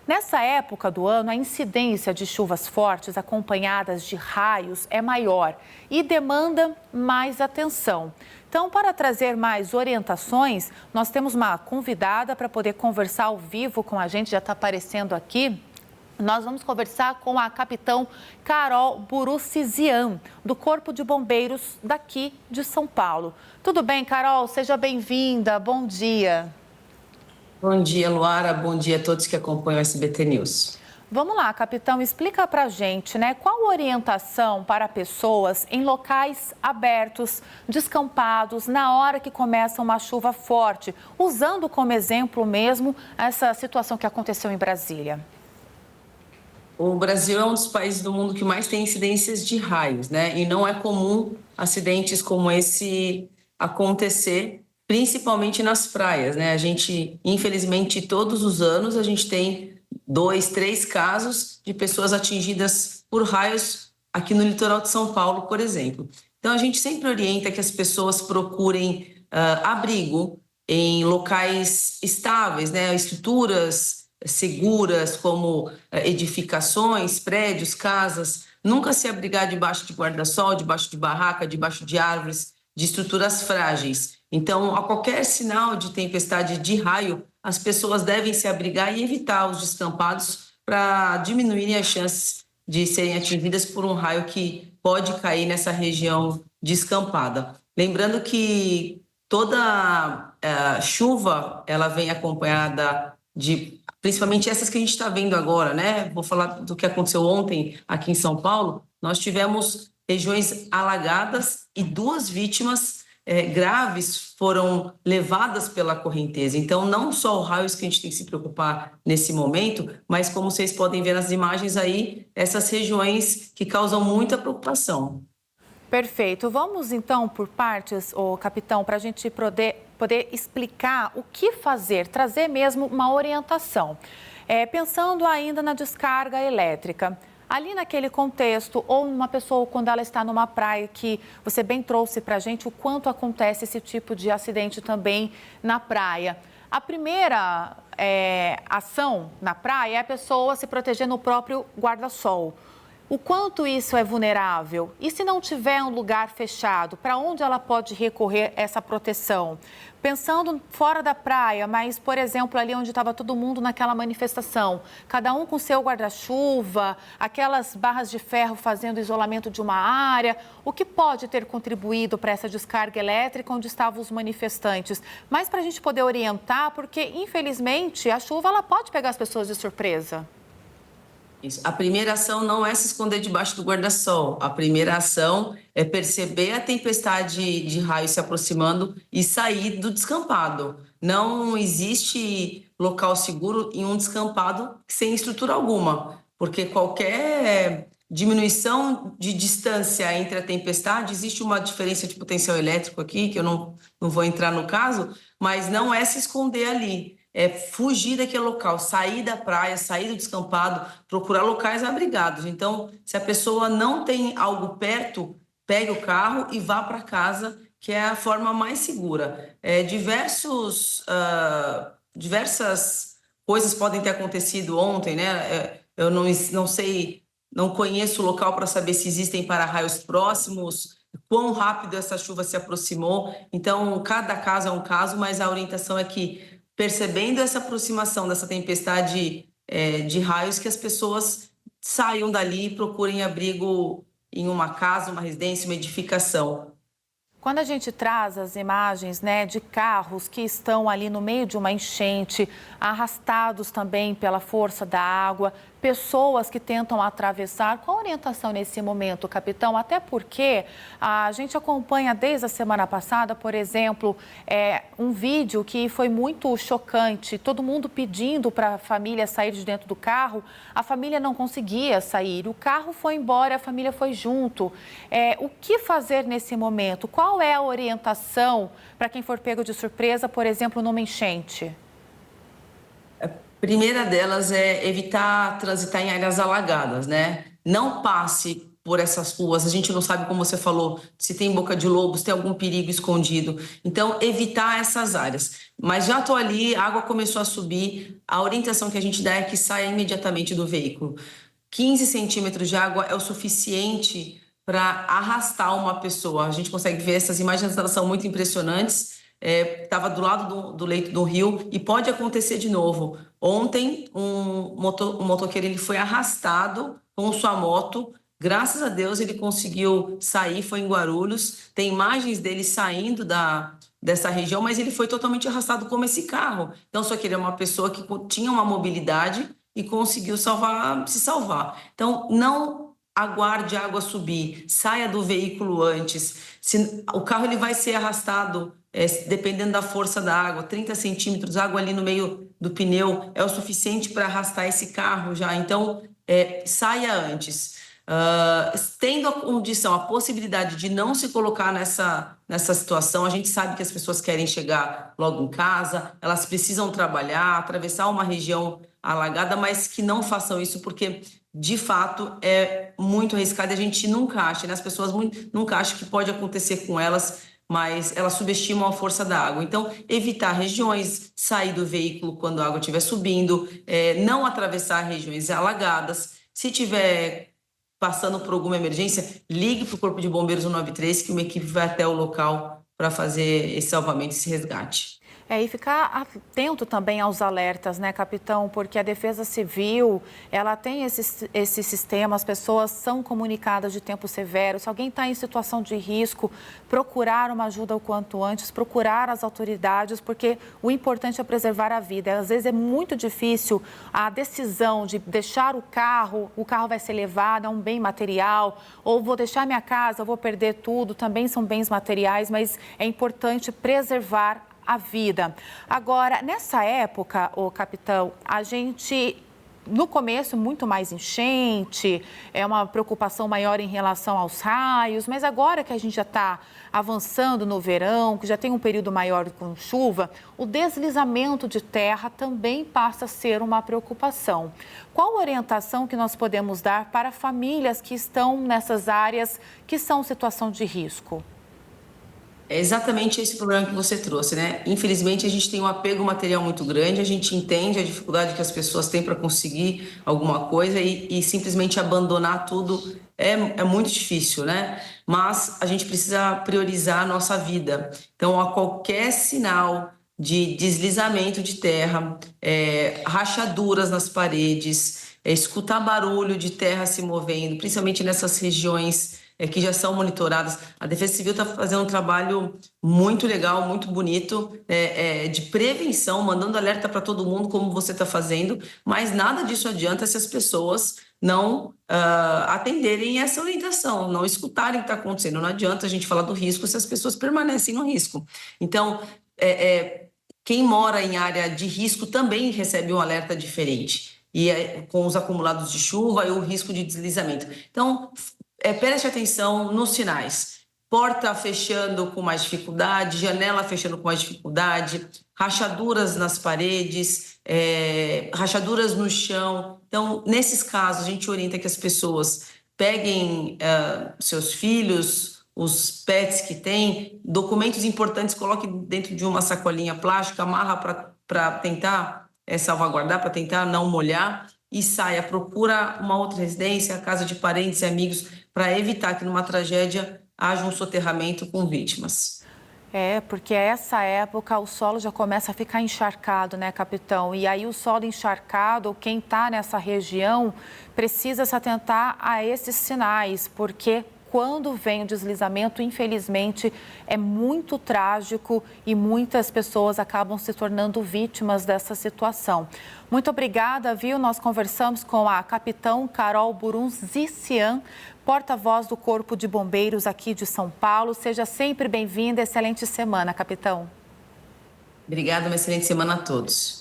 Nessa época do ano, a incidência de chuvas fortes acompanhadas de raios é maior e demanda mais atenção. Então, para trazer mais orientações, nós temos uma convidada para poder conversar ao vivo com a gente, já está aparecendo aqui. Nós vamos conversar com a capitão Carol Burucizian, do Corpo de Bombeiros daqui de São Paulo. Tudo bem, Carol? Seja bem-vinda. Bom dia. Bom dia, Luara. Bom dia a todos que acompanham o SBT News. Vamos lá, capitão, explica pra gente, qual a orientação para pessoas em locais abertos, descampados, na hora que começa uma chuva forte, usando como exemplo mesmo essa situação que aconteceu em Brasília. O Brasil é um dos países do mundo que mais tem incidências de raios, né? E não é comum acidentes como esse acontecer, principalmente nas praias, né? A gente, infelizmente, todos os anos a gente tem 2, 3 casos de pessoas atingidas por raios aqui no litoral de São Paulo, por exemplo. Então, a gente sempre orienta que as pessoas procurem abrigo em locais estáveis, né? Estruturas seguras, como edificações, prédios, casas. Nunca se abrigar debaixo de guarda-sol, debaixo de barraca, debaixo de árvores, de estruturas frágeis. Então, a qualquer sinal de tempestade de raio, as pessoas devem se abrigar e evitar os descampados para diminuírem as chances de serem atingidas por um raio que pode cair nessa região descampada. Lembrando que toda chuva, ela vem acompanhada de, principalmente essas que a gente está vendo agora, né? Vou falar do que aconteceu ontem aqui em São Paulo. Nós tivemos regiões alagadas e 2 vítimas graves foram levadas pela correnteza. Então, não só os raios que a gente tem que se preocupar nesse momento, mas como vocês podem ver nas imagens aí, essas regiões que causam muita preocupação. Perfeito. Vamos então por partes, capitão, para a gente poder explicar o que fazer, trazer mesmo uma orientação. Pensando ainda na descarga elétrica. Ali naquele contexto, ou uma pessoa quando ela está numa praia, que você bem trouxe para a gente o quanto acontece esse tipo de acidente também na praia. A primeira ação na praia é a pessoa se proteger no próprio guarda-sol. O quanto isso é vulnerável? E se não tiver um lugar fechado, para onde ela pode recorrer essa proteção? Pensando fora da praia, mas, por exemplo, ali onde estava todo mundo naquela manifestação, cada um com seu guarda-chuva, aquelas barras de ferro fazendo isolamento de uma área, o que pode ter contribuído para essa descarga elétrica onde estavam os manifestantes? Mas para a gente poder orientar, porque, infelizmente, a chuva ela pode pegar as pessoas de surpresa. Isso. A primeira ação não é se esconder debaixo do guarda-sol. A primeira ação é perceber a tempestade de raio se aproximando e sair do descampado. Não existe local seguro em um descampado sem estrutura alguma, porque qualquer diminuição de distância entre a tempestade, existe uma diferença de potencial elétrico aqui, que eu não vou entrar no caso, mas não é se esconder ali. É fugir daquele local, sair da praia, sair do descampado, procurar locais abrigados. Então, se a pessoa não tem algo perto, pegue o carro e vá para casa, que é a forma mais segura. Diversas coisas podem ter acontecido ontem, né? Eu não sei, não conheço o local para saber se existem para-raios próximos, quão rápido essa chuva se aproximou. Então, cada caso é um caso, mas a orientação é que, percebendo essa aproximação dessa tempestade de raios, que as pessoas saiam dali e procurem abrigo em uma casa, uma residência, uma edificação. Quando a gente traz as imagens, de carros que estão ali no meio de uma enchente, arrastados também pela força da água, pessoas que tentam atravessar, qual a orientação nesse momento, capitão? Até porque a gente acompanha desde a semana passada, por exemplo, um vídeo que foi muito chocante, todo mundo pedindo para a família sair de dentro do carro, a família não conseguia sair, o carro foi embora, a família foi junto. O que fazer nesse momento? Qual é a orientação para quem for pego de surpresa, por exemplo, numa enchente? A primeira delas é evitar transitar em áreas alagadas, né? Não passe por essas ruas, a gente não sabe, como você falou, se tem boca de lobo, se tem algum perigo escondido. Então, evitar essas áreas. Mas já estou ali, a água começou a subir, a orientação que a gente dá é que saia imediatamente do veículo. 15 centímetros de água é o suficiente para arrastar uma pessoa. A gente consegue ver essas imagens, elas são muito impressionantes. Estava do lado do leito do rio e pode acontecer de novo. Ontem, um motoqueiro ele foi arrastado com sua moto. Graças a Deus ele conseguiu sair, foi em Guarulhos. Tem imagens dele saindo dessa região, mas ele foi totalmente arrastado como esse carro. Então, só que ele é uma pessoa que tinha uma mobilidade e conseguiu se salvar. Então, não aguarde a água subir, saia do veículo antes. O carro ele vai ser arrastado, dependendo da força da água, 30 centímetros, água ali no meio do pneu é o suficiente para arrastar esse carro já. Então, saia antes. Tendo a condição, a possibilidade de não se colocar nessa situação, a gente sabe que as pessoas querem chegar logo em casa, elas precisam trabalhar, atravessar uma região alagada, mas que não façam isso porque, de fato, é muito arriscado e a gente nunca acha, né? As pessoas nunca acham que pode acontecer com elas, mas elas subestimam a força da água. Então, evitar regiões, sair do veículo quando a água estiver subindo, não atravessar regiões alagadas. Se tiver passando por alguma emergência, ligue para o Corpo de Bombeiros 193, que uma equipe vai até o local para fazer esse salvamento, esse resgate. E ficar atento também aos alertas, né, capitão? Porque a Defesa Civil, ela tem esse sistema, as pessoas são comunicadas de tempo severo. Se alguém está em situação de risco, procurar uma ajuda o quanto antes, procurar as autoridades, porque o importante é preservar a vida. Às vezes é muito difícil a decisão de deixar o carro vai ser levado, é um bem material, ou vou deixar minha casa, vou perder tudo, também são bens materiais, mas é importante preservar a vida. Agora, nessa época, capitão, a gente, no começo, muito mais enchente, é uma preocupação maior em relação aos raios, mas agora que a gente já está avançando no verão, que já tem um período maior com chuva, o deslizamento de terra também passa a ser uma preocupação. Qual a orientação que nós podemos dar para famílias que estão nessas áreas que são situação de risco? É exatamente esse problema que você trouxe, né? Infelizmente, a gente tem um apego material muito grande, a gente entende a dificuldade que as pessoas têm para conseguir alguma coisa e simplesmente abandonar tudo é muito difícil, né? Mas a gente precisa priorizar a nossa vida. Então, a qualquer sinal de deslizamento de terra, rachaduras nas paredes, escutar barulho de terra se movendo, principalmente nessas regiões que já são monitoradas. A Defesa Civil está fazendo um trabalho muito legal, muito bonito, de prevenção, mandando alerta para todo mundo, como você está fazendo, mas nada disso adianta se as pessoas não atenderem essa orientação, não escutarem o que está acontecendo. Não adianta a gente falar do risco se as pessoas permanecem no risco. Então, quem mora em área de risco também recebe um alerta diferente, e com os acumulados de chuva e o risco de deslizamento. Então, preste atenção nos sinais. Porta fechando com mais dificuldade, janela fechando com mais dificuldade, rachaduras nas paredes, rachaduras no chão. Então, nesses casos, a gente orienta que as pessoas peguem seus filhos, os pets que têm, documentos importantes, coloquem dentro de uma sacolinha plástica, amarra para tentar salvaguardar, para tentar não molhar, e saia, procura uma outra residência, casa de parentes e amigos, para evitar que numa tragédia haja um soterramento com vítimas. Porque essa época o solo já começa a ficar encharcado, né, capitão? E aí o solo encharcado, quem está nessa região precisa se atentar a esses sinais, porque quando vem o deslizamento, infelizmente, é muito trágico e muitas pessoas acabam se tornando vítimas dessa situação. Muito obrigada, viu? Nós conversamos com a capitão Carol Burunzician, porta-voz do Corpo de Bombeiros aqui de São Paulo. Seja sempre bem-vinda. Excelente semana, capitão. Obrigada, uma excelente semana a todos.